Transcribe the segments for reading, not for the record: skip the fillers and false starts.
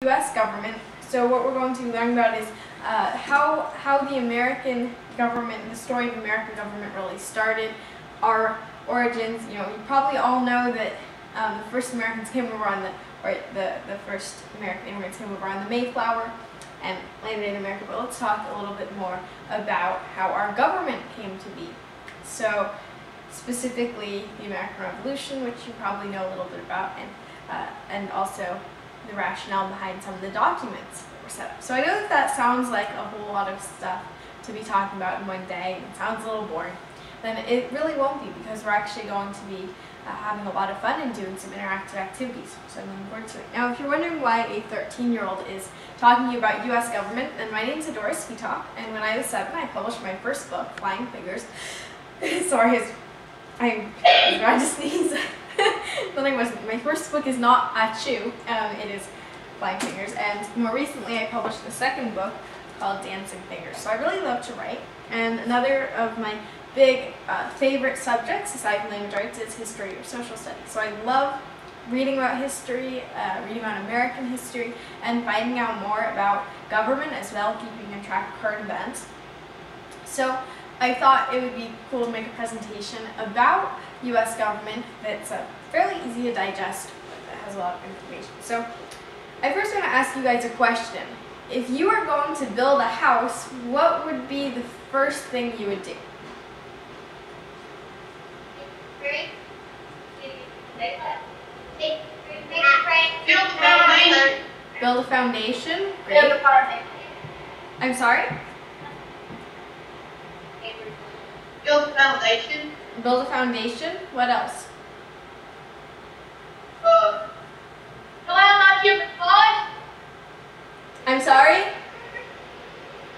U.S. government. So what we're going to be learning about is how the American government, the story of American government really started, our origins. You probably all know that the first Americans came over on the first American immigrants came over on the Mayflower and landed in America. But let's talk a little bit more about how our government came to be. So specifically the American Revolution, which you probably know a little bit about, and also the rationale behind some of the documents that were set up. So I know that sounds like a whole lot of stuff to be talking about in one day, and it sounds a little boring. Then it really won't be, because we're actually going to be having a lot of fun and doing some interactive activities. So I'm looking forward to it. Now, if you're wondering why a 13-year-old is talking to you about U.S. government, then my name's Adora Spitak, and when I was 7, I published my first book, Flying Fingers. Sorry, I'm trying to sneeze. My first book is not Achoo, it is Flying Fingers, and more recently I published the second book called Dancing Fingers. So I really love to write, and another of my big favorite subjects, aside from language arts, is history or social studies. So I love reading about history, reading about American history, and finding out more about government as well, keeping in track of current events. So I thought it would be cool to make a presentation about U.S. government that's fairly easy to digest, but that has a lot of information. So I first want to ask you guys a question. If you were going to build a house, what would be the first thing you would do? Build a foundation. Great. Build a foundation. I'm sorry? Build a foundation. Build a foundation. What else? Know how much it would cost? I'm sorry?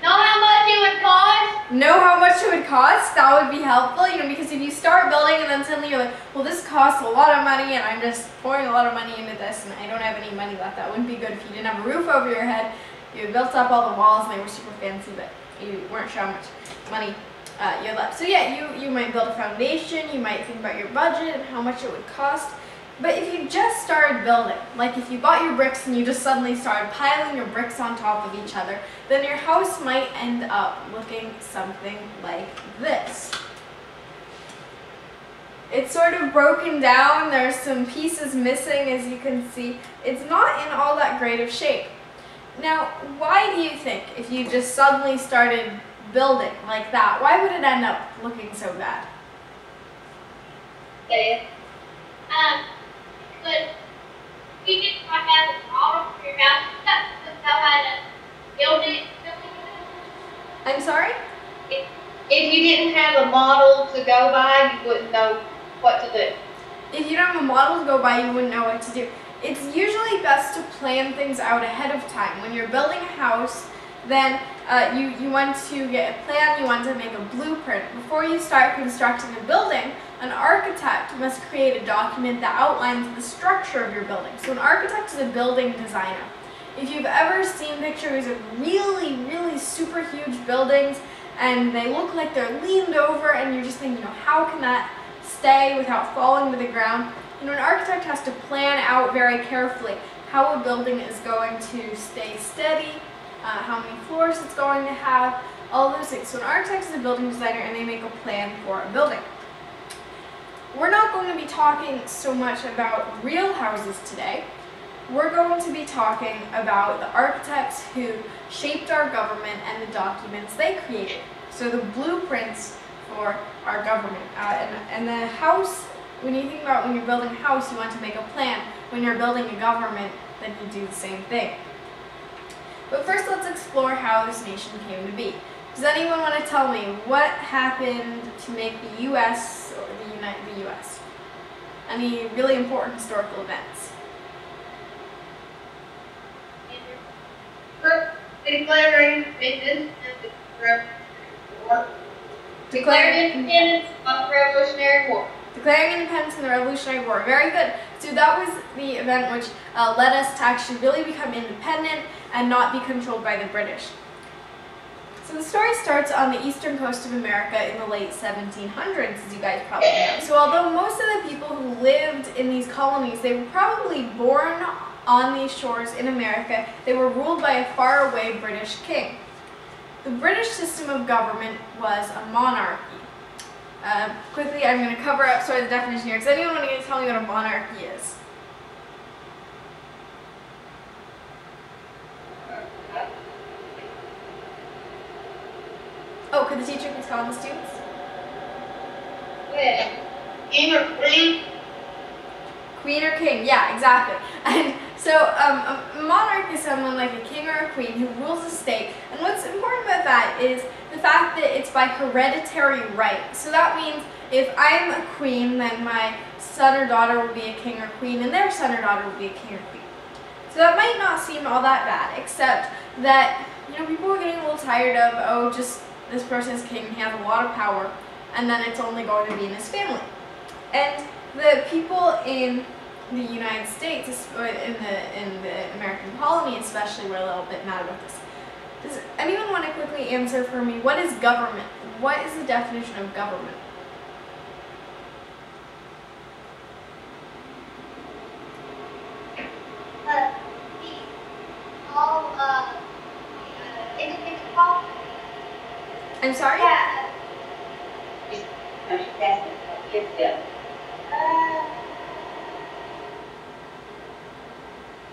Know how much it would cost? Know how much it would cost? That would be helpful, because if you start building and then suddenly you're like, well, this costs a lot of money and I'm just pouring a lot of money into this and I don't have any money left. That wouldn't be good if you didn't have a roof over your head. You built up all the walls and they were super fancy, but you weren't sure how much money you had left. So yeah, you might build a foundation, you might think about your budget and how much it would cost. But if you just started building, like if you bought your bricks and you just suddenly started piling your bricks on top of each other, then your house might end up looking something like this. It's sort of broken down, there's some pieces missing, as you can see. It's not in all that great of shape. Now, why do you think, if you just suddenly started building like that, why would it end up looking so bad? But we did not have a model for your house. That's how I build it. I'm sorry? If you didn't have a model to go by, you wouldn't know what to do. If you don't have a model to go by, you wouldn't know what to do. It's usually best to plan things out ahead of time. When you're building a house, then you want to get a plan, you want to make a blueprint. Before you start constructing a building, an architect must create a document that outlines the structure of your building. So an architect is a building designer. If you've ever seen pictures of really, really super huge buildings and they look like they're leaned over and you're just thinking, how can that stay without falling to the ground? An architect has to plan out very carefully how a building is going to stay steady, how many floors it's going to have, all those things. So an architect is a building designer and they make a plan for a building. We're not going to be talking so much about real houses today. We're going to be talking about the architects who shaped our government and the documents they created. So the blueprints for our government. And the house, when you think about when you're building a house, you want to make a plan. When you're building a government, then you do the same thing. But first, let's explore how this nation came to be. Does anyone want to tell me what happened to make the U.S. or the U.S.? Any really important historical events? Declaring independence and Declaring independence of the Revolutionary War. Declaring independence in the Revolutionary War. Very good. So that was the event which led us to actually really become independent and not be controlled by the British. So the story starts on the eastern coast of America in the late 1700s, as you guys probably know. So although most of the people who lived in these colonies, they were probably born on these shores in America, they were ruled by a faraway British king. The British system of government was a monarchy. Quickly, I'm going to cover up sort of the definition here. Does anyone want to tell me what a monarchy is? Oh, could the teacher please call on the students? King or queen? Queen or king, yeah, exactly. And so a monarch is someone like a king or a queen who rules a state. And what's important about that is the fact that it's by hereditary right. So that means if I'm a queen, then my son or daughter will be a king or queen, and their son or daughter will be a king or queen. So that might not seem all that bad, except that, you know, people are getting a little tired of, oh, just this person's king, he has a lot of power, and then it's only going to be in his family. And the people in the United States, or in the American colony especially, were a little bit mad about this. Does anyone want to quickly answer for me, what is government? What is the definition of government? I'm sorry?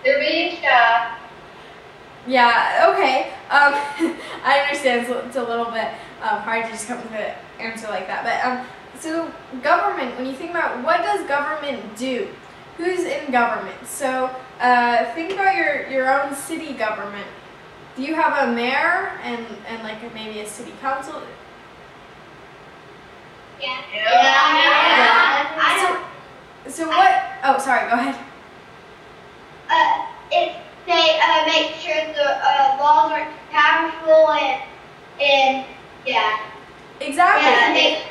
They're being shy. Yeah, okay. I understand it's a little bit hard to just come to an answer like that. But so government, when you think about what does government do? Who's in government? So think about your own city government. Do you have a mayor and like maybe a city council? Yeah. So what? Oh, sorry. Go ahead. If they make sure the laws are powerful and yeah. Exactly. Yeah, make sure that they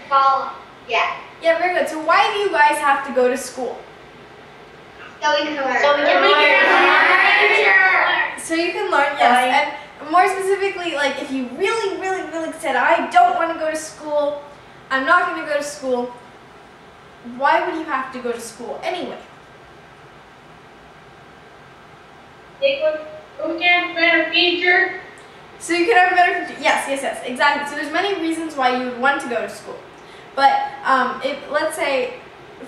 follow. Yeah. Yeah, very good. So why do you guys have to go to school? So we can learn. So you can learn, yes. And more specifically, like if you really, really, really said, I don't want to go to school, I'm not going to go to school, why would you have to go to school anyway? Who can better future? So you can have a better future. Yes, exactly. So there's many reasons why you would want to go to school. But if, let's say,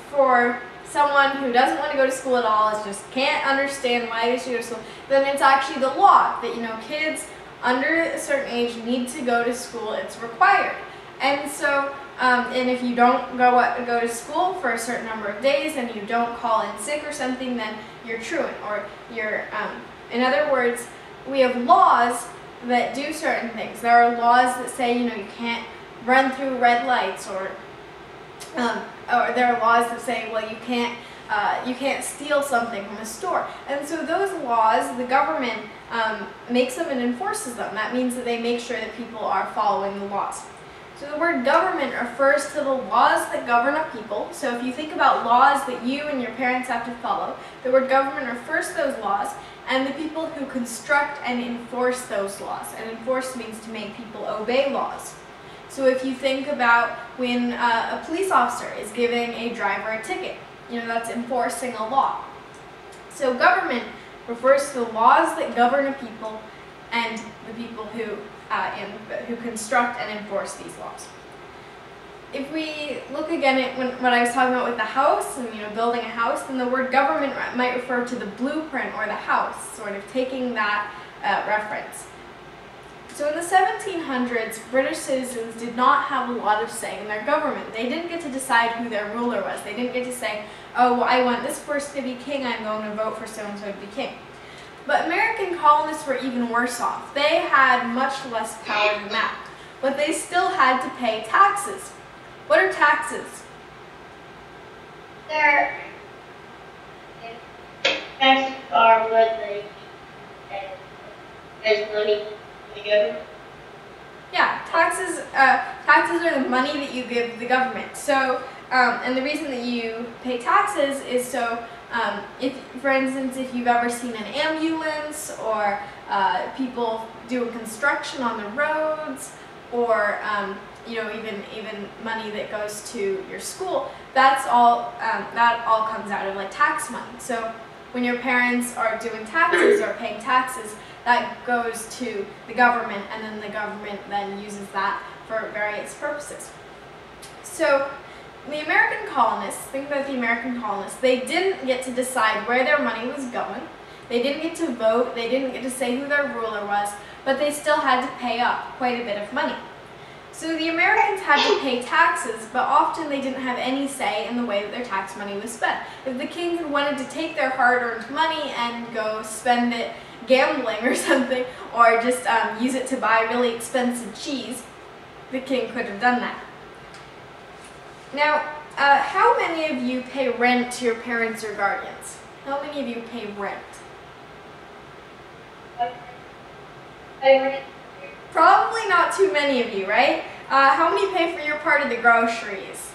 for someone who doesn't want to go to school at all, is just can't understand why they should go to school, then it's actually the law that, you know, kids under a certain age need to go to school. It's required. And so, and if you don't go to school for a certain number of days and you don't call in sick or something, then you're truant, or you're, in other words, we have laws that do certain things. There are laws that say, you know, you can't run through red lights, or there are laws that say, well, you can't steal something from a store. And so those laws, the government makes them and enforces them. That means that they make sure that people are following the laws. So the word government refers to the laws that govern a people. So if you think about laws that you and your parents have to follow, the word government refers to those laws and the people who construct and enforce those laws. And enforce means to make people obey laws. So if you think about when a police officer is giving a driver a ticket, you know, that's enforcing a law. So government refers to the laws that govern a people and the people who construct and enforce these laws. If we look again at what I was talking about with the house and, you know, building a house, then the word government might refer to the blueprint or the house, sort of taking that reference. So in the 1700s, British citizens did not have a lot of say in their government. They didn't get to decide who their ruler was. They didn't get to say, oh, well, I want this person to be king, I'm going to vote for so-and-so to be king. But American colonists were even worse off. They had much less power than that. But they still had to pay taxes. What are taxes? Taxes are what they there's money to the government. Yeah, taxes are the money that you give the government. So, and the reason that you pay taxes is so, if, for instance, if you've ever seen an ambulance, or people do construction on the roads, or you know, even money that goes to your school, that's all that all comes out of like tax money. So when your parents are doing taxes or paying taxes, that goes to the government, and then the government then uses that for various purposes. So the American colonists, think about the American colonists, they didn't get to decide where their money was going. They didn't get to vote, they didn't get to say who their ruler was, but they still had to pay up quite a bit of money. So the Americans had to pay taxes, but often they didn't have any say in the way that their tax money was spent. If the king had wanted to take their hard-earned money and go spend it gambling or something, or just use it to buy really expensive cheese, the king could have done that. Now, how many of you pay rent to your parents or guardians? How many of you pay rent? Probably not too many of you, right? How many pay for your part of the groceries?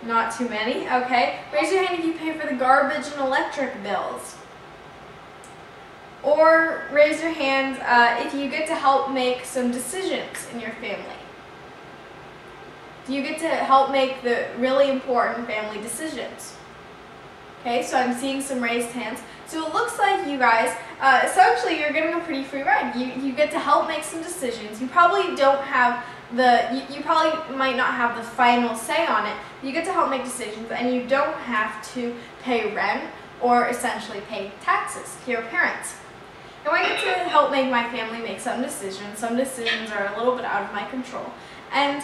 Not too many, okay. Raise your hand if you pay for the garbage and electric bills. Or raise your hand if you get to help make some decisions in your family. Do you get to help make the really important family decisions? Okay, so I'm seeing some raised hands. So it looks like you guys, essentially you're getting a pretty free ride. You get to help make some decisions. You probably don't have you probably might not have the final say on it. You get to help make decisions, and you don't have to pay rent or essentially pay taxes to your parents. Now I get to help make my family make some decisions. Some decisions are a little bit out of my control. And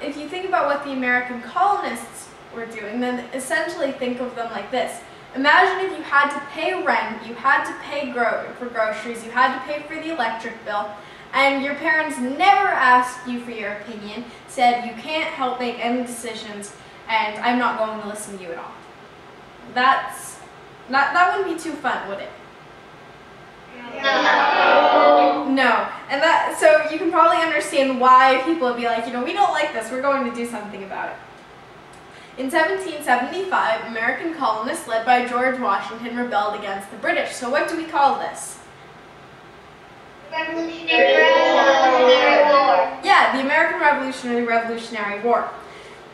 if you think about what the American colonists were doing, then essentially think of them like this. Imagine if you had to pay rent, you had to pay for groceries, you had to pay for the electric bill, and your parents never asked you for your opinion, said you can't help make any decisions, and I'm not going to listen to you at all. That wouldn't be too fun, would it? No. And so you can probably understand why people would be like, we don't like this, we're going to do something about it. In 1775, American colonists led by George Washington rebelled against the British. So what do we call this? Revolutionary War. Yeah, the American Revolutionary War.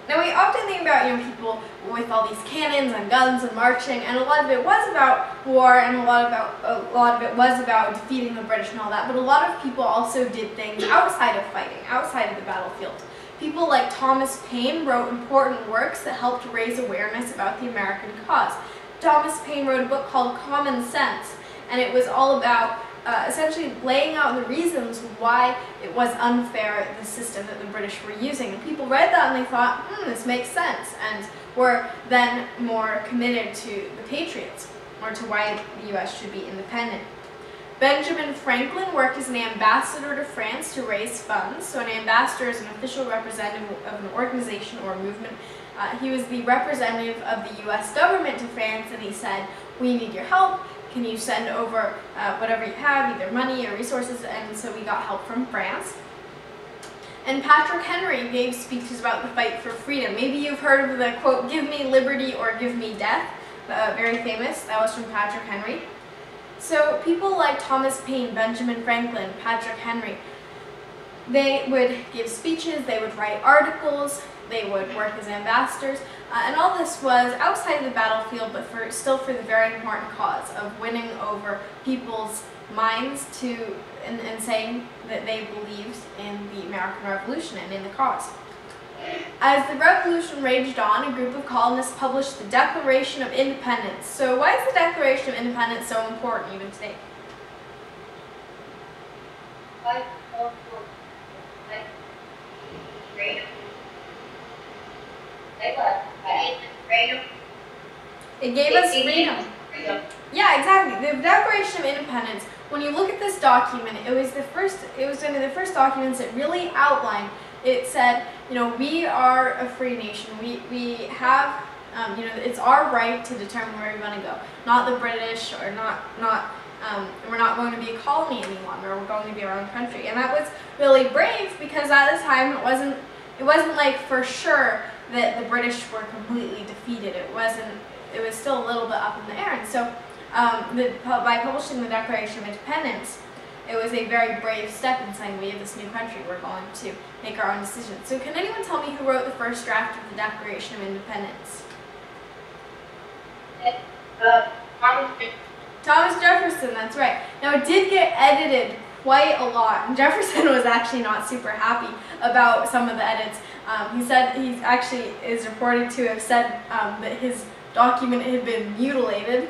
Now we often think about people with all these cannons and guns and marching, and a lot of it was about war, and a lot of it was about defeating the British and all that. But a lot of people also did things outside of fighting, outside of the battlefield. People like Thomas Paine wrote important works that helped raise awareness about the American cause. Thomas Paine wrote a book called Common Sense, and it was all about essentially laying out the reasons why it was unfair, the system that the British were using. And people read that and they thought, this makes sense, and were then more committed to the Patriots, or to why the U.S. should be independent. Benjamin Franklin worked as an ambassador to France to raise funds. So an ambassador is an official representative of an organization or a movement. He was the representative of the U.S. government to France, and he said, we need your help. Can you send over whatever you have, either money or resources? And so we got help from France. And Patrick Henry gave speeches about the fight for freedom. Maybe you've heard of the quote, give me liberty or give me death. Very famous. That was from Patrick Henry. So people like Thomas Paine, Benjamin Franklin, Patrick Henry, they would give speeches, they would write articles, they would work as ambassadors, and all this was outside of the battlefield, but still for the very important cause of winning over people's minds and saying that they believed in the American Revolution and in the cause. As the revolution raged on, a group of colonists published the Declaration of Independence. So why is the Declaration of Independence so important even today? It gave us freedom. Yeah, exactly. The Declaration of Independence, when you look at this document, it was one of the first documents that really outlined. It said, we are a free nation. We have, it's our right to determine where we want to go. Not the British, or we're not going to be a colony any longer. We're going to be our own country. And that was really brave, because at the time it wasn't like for sure that the British were completely defeated. It was still a little bit up in the air. And so by publishing the Declaration of Independence, it was a very brave step in saying we have this new country, we're going to make our own decisions. So can anyone tell me who wrote the first draft of the Declaration of Independence? Thomas Thomas Jefferson, that's right. Now it did get edited quite a lot, and Jefferson was actually not super happy about some of the edits. He said he actually is reported to have said that his document had been mutilated,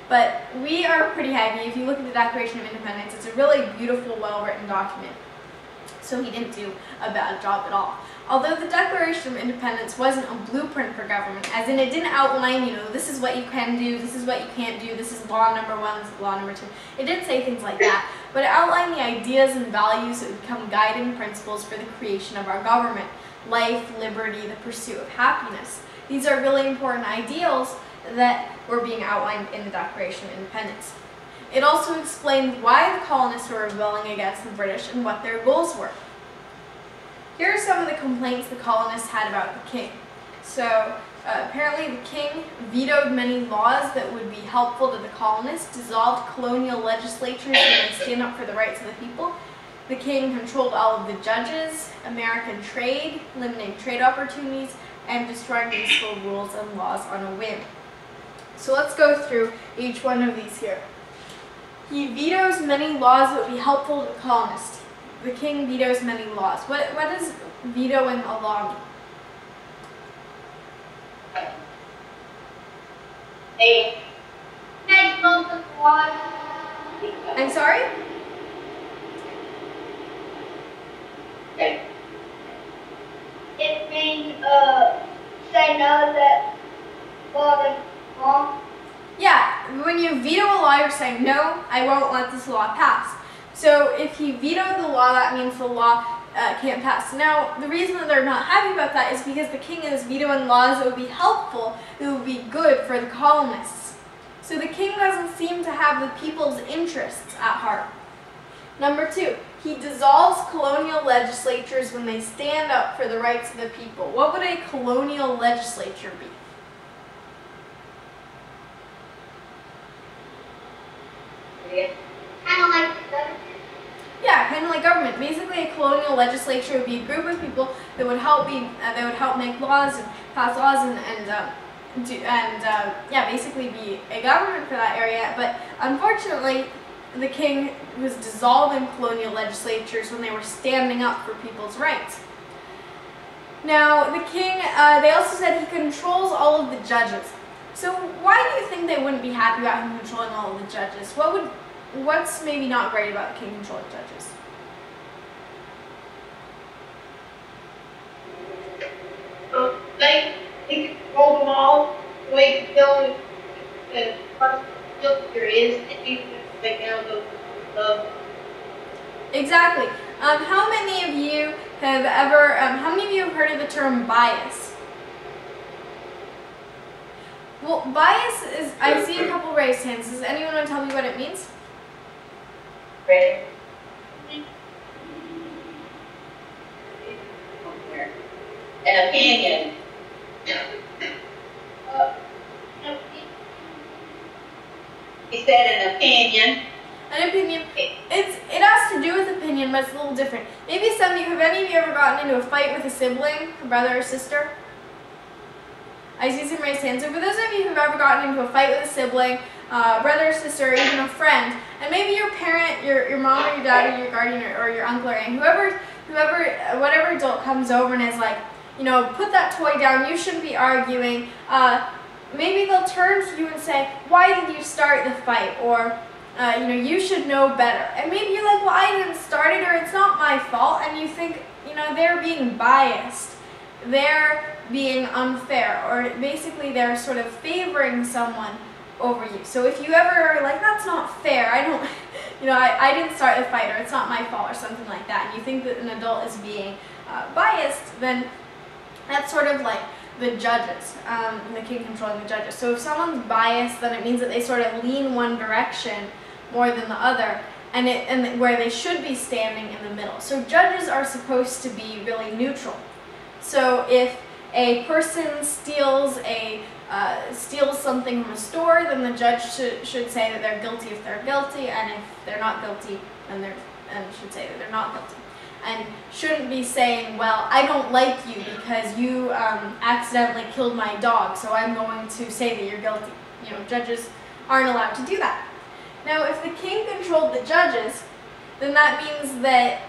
but we are pretty happy. If you look at the Declaration of Independence, it's a really beautiful, well-written document. So he didn't do a bad job at all. Although the Declaration of Independence wasn't a blueprint for government, as in it didn't outline, this is what you can do, this is what you can't do, this is law number 1, this is law number 2. It didn't say things like that, but it outlined the ideas and values that would become guiding principles for the creation of our government. Life, liberty, the pursuit of happiness. These are really important ideals that were being outlined in the Declaration of Independence. It also explained why the colonists were rebelling against the British and what their goals were. Here are some of the complaints the colonists had about the king. So apparently the king vetoed many laws that would be helpful to the colonists, dissolved colonial legislatures that would stand up for the rights of the people. The king controlled all of the judges, American trade, limiting trade opportunities, and destroying useful rules and laws on a whim. So let's go through each one of these here. He vetoes many laws that would be helpful to the colonists. The king vetoes many laws. What does vetoing a law mean? They make most of the laws. I'm sorry? It means say no that law is wrong. Yeah, when you veto a law, you're saying, no, I won't let this law pass. So if he vetoed the law, that means the law can't pass. Now, the reason that they're not happy about that is because the king is vetoing laws that would be helpful, that would be good for the colonists. So the king doesn't seem to have the people's interests at heart. Number 2, he dissolves colonial legislatures when they stand up for the rights of the people. What would a colonial legislature be? Kind of like the government. Yeah, kind of like government. Basically, a colonial legislature would be a group of people that would help make laws and pass laws and basically be a government for that area. But unfortunately, the king was dissolving colonial legislatures when they were standing up for people's rights. Now, the king, they also said he controls all of the judges. So why do you think they wouldn't be happy about him controlling all of the judges? What's maybe not great about the king controlling judges? He controls them all the way to kill the person there is, and you can make down the Exactly. How many of you have heard of the term bias? Well, bias is, I see a couple raised hands. Does anyone want to tell me what it means? Ready? An opinion. He said an opinion. An opinion. It has to do with opinion, but it's a little different. Maybe some of you, have any of you ever gotten into a fight with a sibling, a brother or sister? I see some raised hands. So for those of you who've ever gotten into a fight with a sibling, brother or sister, or even a friend, and maybe your parent, your mom or your dad or your guardian or your uncle or aunt, whatever adult comes over and is like, put that toy down, you shouldn't be arguing, maybe they'll turn to you and say, why did you start the fight? Or, you should know better. And maybe you're like, well, I didn't start it, or it's not my fault, and you think, they're being biased. They're being unfair, or basically they're sort of favoring someone over you. So if you ever are like, that's not fair, I didn't start the fight, or it's not my fault, or something like that, and you think that an adult is being biased, then that's sort of like the judges, the king controlling the judges. So if someone's biased, then it means that they sort of lean one direction more than the other, and where they should be standing in the middle. So judges are supposed to be really neutral. So if a person steals something from a store, then the judge should say that they're guilty if they're guilty, and if they're not guilty, then should say that they're not guilty. And shouldn't be saying, well, I don't like you because you accidentally killed my dog, so I'm going to say that you're guilty. judges aren't allowed to do that. Now, if the king controlled the judges, then that means that,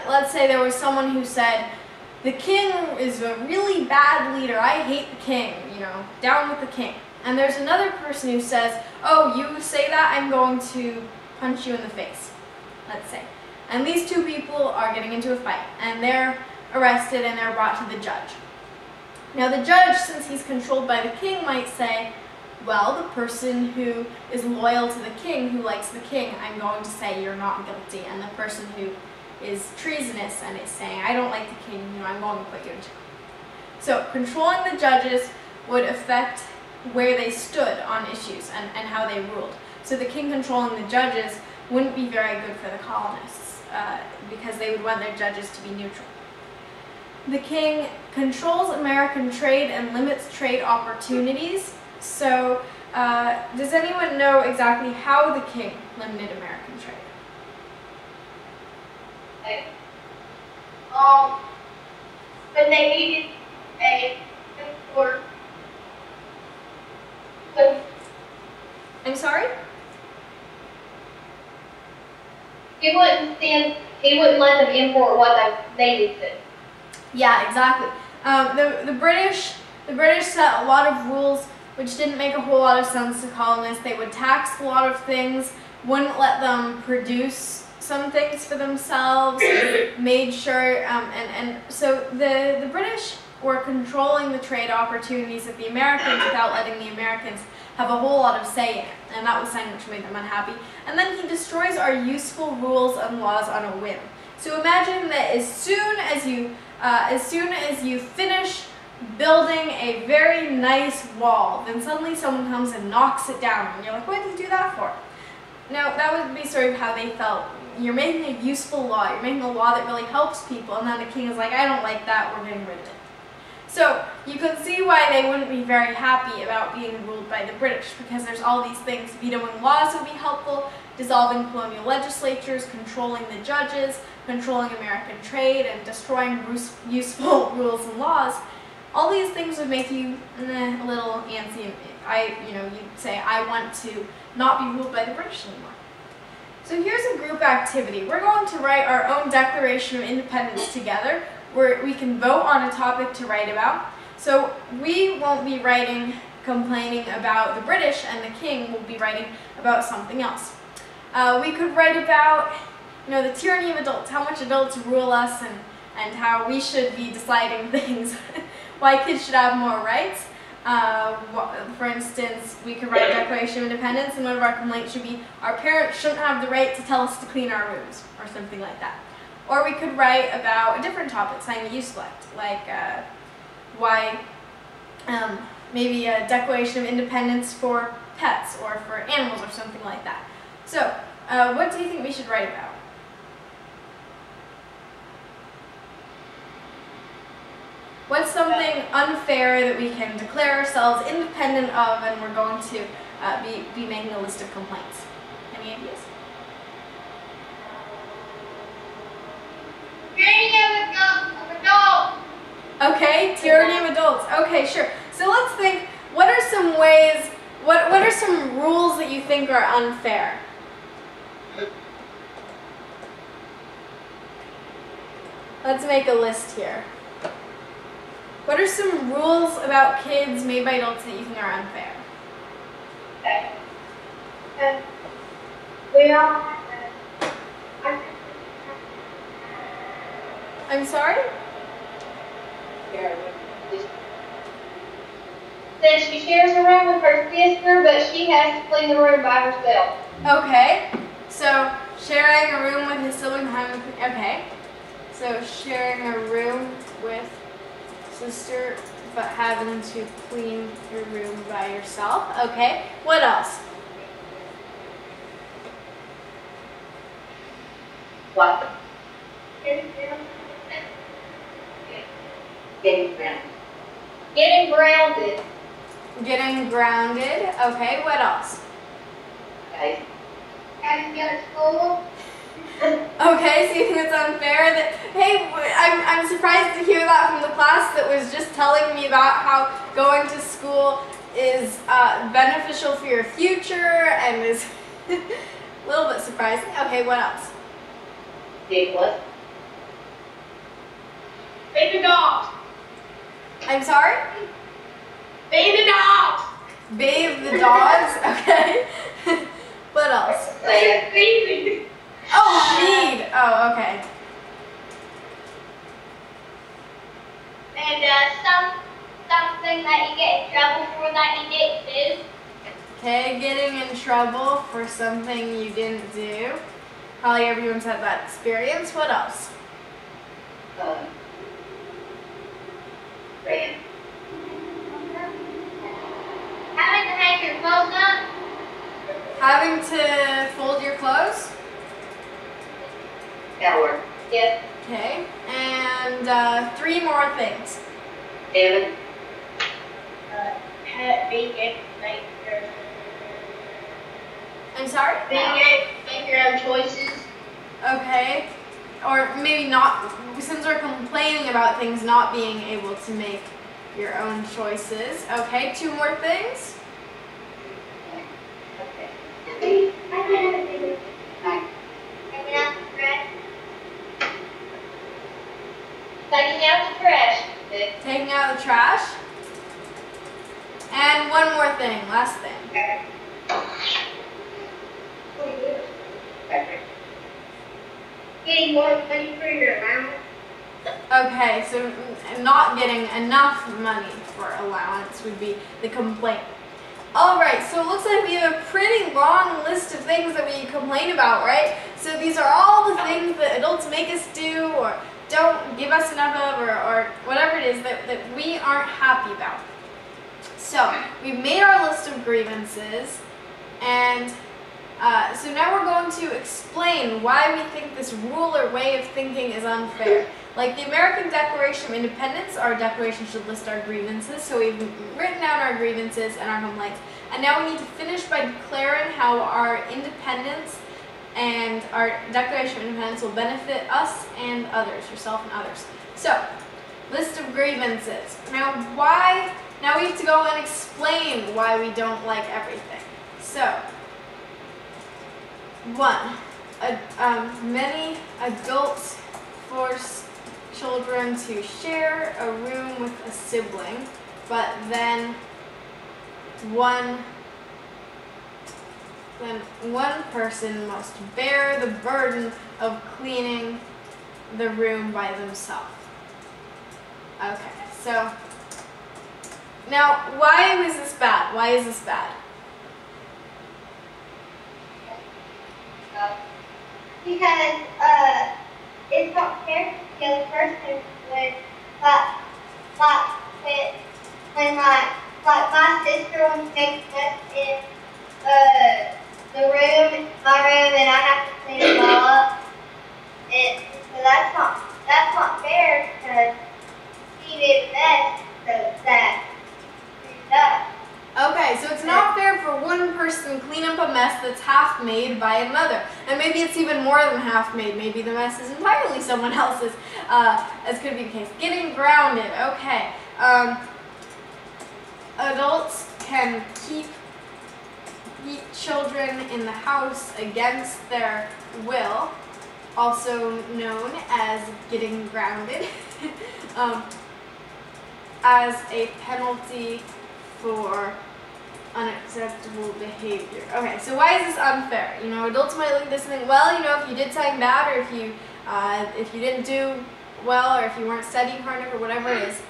let's say there was someone who said, the king is a really bad leader, I hate the king, down with the king. And there's another person who says, oh, you say that, I'm going to punch you in the face, let's say. And these two people are getting into a fight, and they're arrested and they're brought to the judge. Now the judge, since he's controlled by the king, might say, well, the person who is loyal to the king, who likes the king, I'm going to say you're not guilty. And the person who is treasonous and is saying, I don't like the king, I'm going to put you in jail. So controlling the judges would affect where they stood on issues and how they ruled. So the king controlling the judges wouldn't be very good for the colonists because they would want their judges to be neutral. The king controls American trade and limits trade opportunities. So, does anyone know exactly how the king limited American trade? Okay. When they needed a import. I'm sorry? He wouldn't let them import what they needed to. Yeah, exactly. The British set a lot of rules which didn't make a whole lot of sense to colonists. They would tax a lot of things, wouldn't let them produce some things for themselves, made sure, and so the British were controlling the trade opportunities of the Americans without letting the Americans have a whole lot of say in it, and that was something which made them unhappy. And then he destroys our useful rules and laws on a whim. So imagine that as soon as you finish building a very nice wall, then suddenly someone comes and knocks it down, and you're like, what did you do that for? Now, that would be sort of how they felt. You're making a useful law, you're making a law that really helps people, and then the king is like, I don't like that, we're getting rid of it. So, you can see why they wouldn't be very happy about being ruled by the British, because there's all these things. Vetoing laws would be helpful, dissolving colonial legislatures, controlling the judges, controlling American trade, and destroying useful rules and laws. All these things would make you a little antsy. You'd say, I want to not be ruled by the British anymore. So here's a group activity. We're going to write our own Declaration of Independence together, where we can vote on a topic to write about. So we won't be complaining about the British, and the king will be writing about something else. We could write about, the tyranny of adults, how much adults rule us, and how we should be deciding things, why kids should have more rights. For instance, we could write a Declaration of Independence, and one of our complaints should be, our parents shouldn't have the right to tell us to clean our rooms, or something like that. Or we could write about a different topic, something that you select, like maybe a Declaration of Independence for pets, or for animals, or something like that. So, what do you think we should write about? What's something unfair that we can declare ourselves independent of, and we're going to be making a list of complaints? Any ideas? Tyranny of adults. Okay, tyranny of adults. Okay, sure. So let's think, what are some ways, what are some rules that you think are unfair? Let's make a list here. What are some rules about kids made by adults that you think are unfair? Okay. We all I'm sorry? Says she shares a room with her sister, but she has to clean the room by herself. Okay. So sharing a room with his sibling. Okay. So sharing a room with sister, but having to clean your room by yourself. Okay. What else? What? Getting grounded. Getting grounded. Getting grounded. Okay. What else? Okay. Having to go to school. Okay, so you think it's unfair that, hey, I'm surprised to hear that from the class that was just telling me about how going to school is beneficial for your future and is a little bit surprising. Okay, what else? Big what? Baby dogs. I'm sorry? Baby dogs. Bathe the dogs? Okay. What else? Feeding. Oh, feed. Oh, okay. And something that you get in trouble for that you didn't do. Okay, getting in trouble for something you didn't do. Probably everyone's had that experience. What else? Ran. Having to hang your clothes up. Having to fold your clothes. That'll work. Yes. Okay. And 3 more things. Evan. Being able to make I'm sorry? your own choices. Okay. Or maybe not, since we're complaining about things not being able to make your own choices. Okay, 2 more things. Okay. Taking out the trash. Taking out the trash. Taking out the trash. And 1 more thing, last thing. Getting more money for your allowance. Okay, so not getting enough money for allowance would be the complaint. Alright, so it looks like we have a pretty long list of things that we complain about, right? So these are all the things that adults make us do or don't give us enough of or whatever it is that we aren't happy about. So we've made our list of grievances, and so now we're going to explain why we think this rule or way of thinking is unfair. Like the American Declaration of Independence, our declaration should list our grievances. So we've written down our grievances and our complaints. And now we need to finish by declaring how our independence and our Declaration of Independence will benefit us and others, yourself and others. So, list of grievances. Now we have to go and explain why we don't like everything. So, 1. Many adults force children to share a room with a sibling, but then one person must bear the burden of cleaning the room by themselves. Okay, so now why is this bad? Why is this bad? Because it's not fair to the other person when my sister was making up in my room, and I have to clean it all up. And so that's not fair because she did the best so that cleaned up. Okay, so it's not fair for one person to clean up a mess that's half made by another. And maybe it's even more than half made. Maybe the mess is entirely someone else's, as could be the case. Getting grounded, okay. Adults can keep children in the house against their will, also known as getting grounded, as a penalty for unacceptable behavior. Okay, so why is this unfair? You know, adults might look at this and think, well, you know, if you did something bad, or if you didn't do well, or if you weren't studying hard enough, or whatever it is,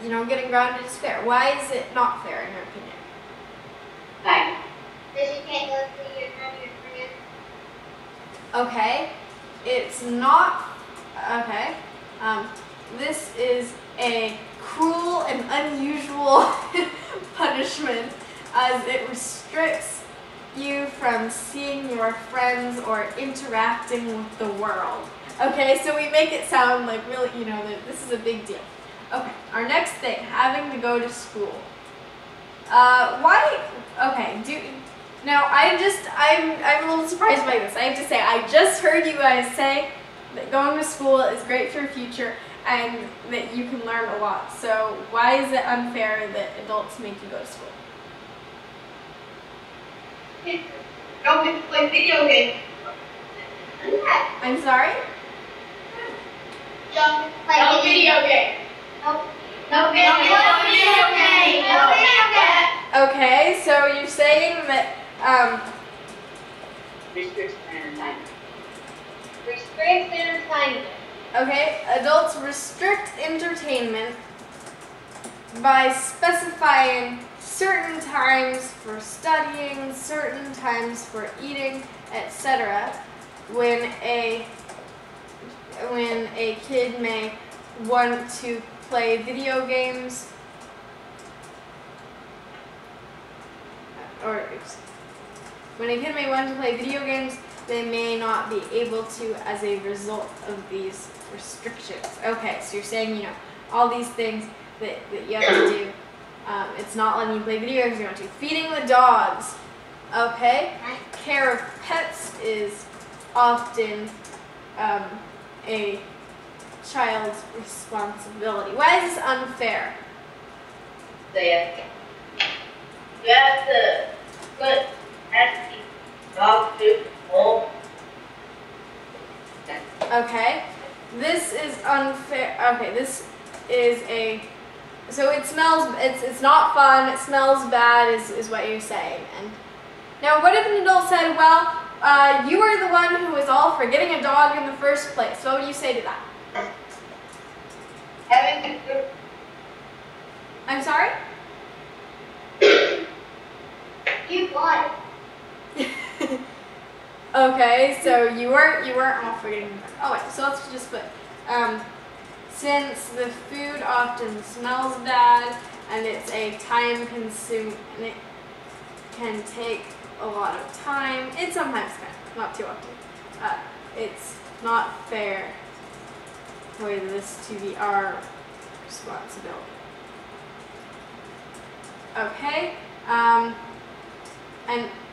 you know, getting grounded is fair. Why is it not fair, in your opinion? Fine. Because you can't go see your friends. Okay, it's not, okay, this is a cruel and unusual punishment as it restricts you from seeing your friends or interacting with the world. Okay, so we make it sound like really, you know, that this is a big deal. Okay, our next thing, having to go to school. Why, okay, now I'm a little surprised by this. I have to say, I just heard you guys say that going to school is great for your future and that you can learn a lot. So why is it unfair that adults make you go to school? kids don't get to play video games. I'm sorry? Don't play No video games. No, No video games. No video games. Okay, so you're saying that Restricts entertainment. Restricts entertainment. okay, adults restrict entertainment by specifying certain times for studying, certain times for eating, etc. When a kid may want to play video games or when a kid may want to play video games, they may not be able to as a result of these restrictions. Okay, so you're saying, you know, all these things that you have to do. It's not letting you play video games you want to. Feeding the dogs. Okay. Care of pets is often a child's responsibility. Why is this unfair? You have to put dog food bowl. Okay. This is unfair. Okay, this is so it smells, it's not fun, it smells bad is what you're saying. And now what if an adult said, well, you were the one who was all for getting a dog in the first place. What would you say to that? Having to I'm sorry? You bought it. Okay, so you weren't all for getting a dog. Oh wait, so let's just put, since the food often smells bad and it's a time consuming, and it can take a lot of time, it sometimes can, not too often. It's not fair for this to be our responsibility. Okay, and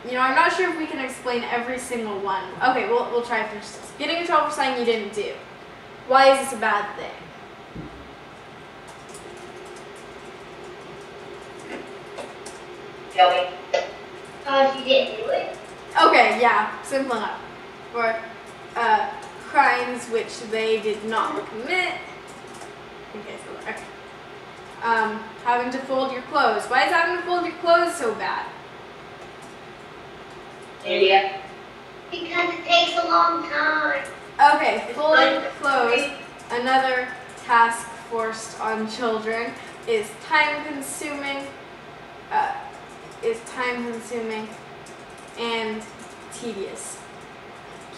you know, I'm not sure if we can explain every single one. Okay, we'll try to finish this. Getting in trouble for something you didn't do. Why is this a bad thing? Joey. Because you didn't do it. Okay, yeah, simple enough. For crimes which they did not commit. Okay, so okay. Having to fold your clothes. Why is having to fold your clothes so bad? India. Because it takes a long time. Okay, folding clothes. Another task forced on children is time consuming. And tedious.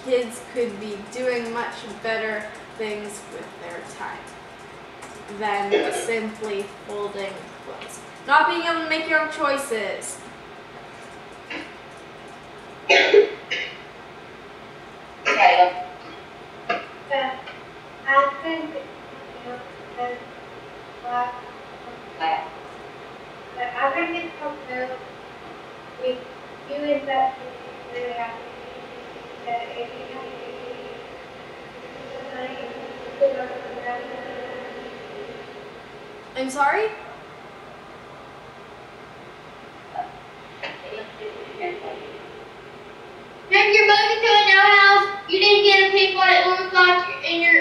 Kids could be doing much better things with their time than simply folding clothes. Not being able to make your own choices. Okay. I think I think it's something if you invest in really happy that if you I'm sorry? If you're moving to a new house, you didn't get to pick what it looks like, and your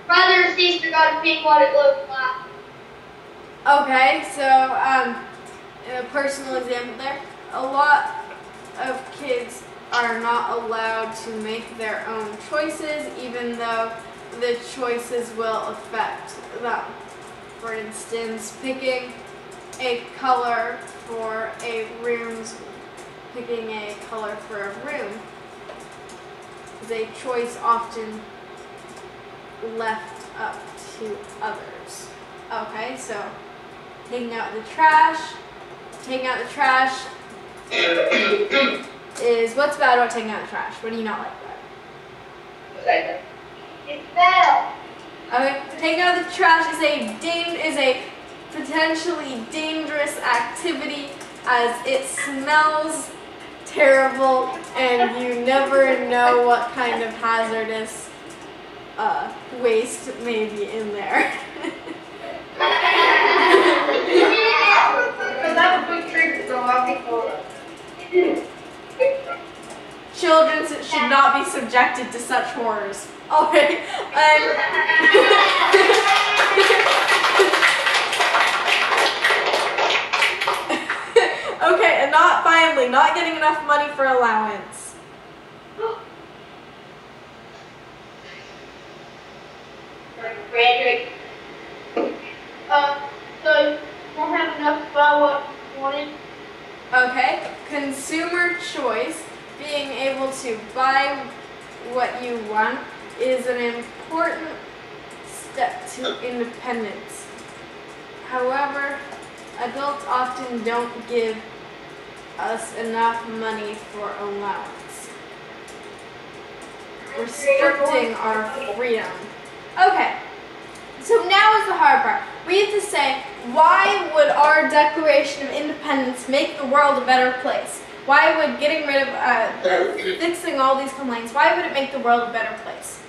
brother or sister got to pick what it looks like. Okay, so a personal example there. A lot of kids are not allowed to make their own choices, even though the choices will affect them. For instance, picking a color for a room is a choice often left up to others. Okay, so taking out the trash is, what's bad about taking out the trash? What do you not like about it? It fell. Okay, taking out the trash is a potentially dangerous activity as it smells terrible and you never know what kind of hazardous waste may be in there. because that would be true to go out before. Children should not be subjected to such horrors. Alright, okay, and finally, not getting enough money for allowance. Frederick. So you don't have enough to buy what you wanted? Okay, consumer choice, being able to buy what you want, is an important step to independence. However, adults often don't give us enough money for allowance, restricting our freedom. Okay, so now is the hard part. We have to say, why would our Declaration of Independence make the world a better place? Why would getting rid of, fixing all these complaints, why would it make the world a better place?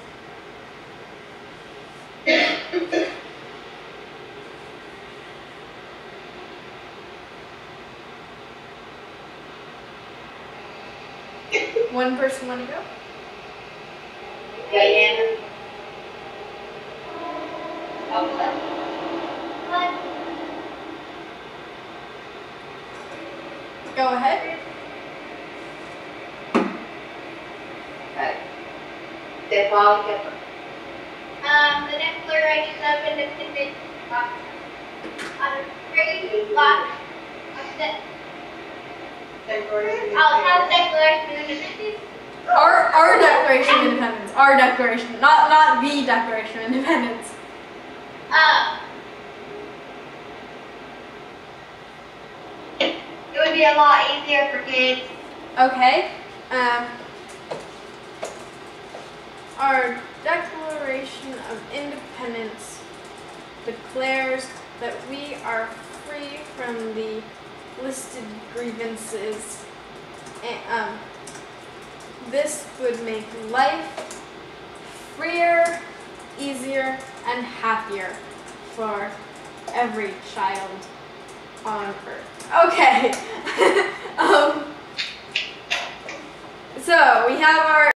One person want to go? Diana. Go ahead. Stefan. The Declaration of Independence. Free life. I'll have the Declaration of Independence. Our Declaration of Independence. Our Declaration, not the Declaration of Independence. It would be a lot easier for kids. Okay. Our Declaration of Independence declares that we are free from the listed grievances. And, this would make life freer, easier, and happier for every child on Earth. Okay. So we have our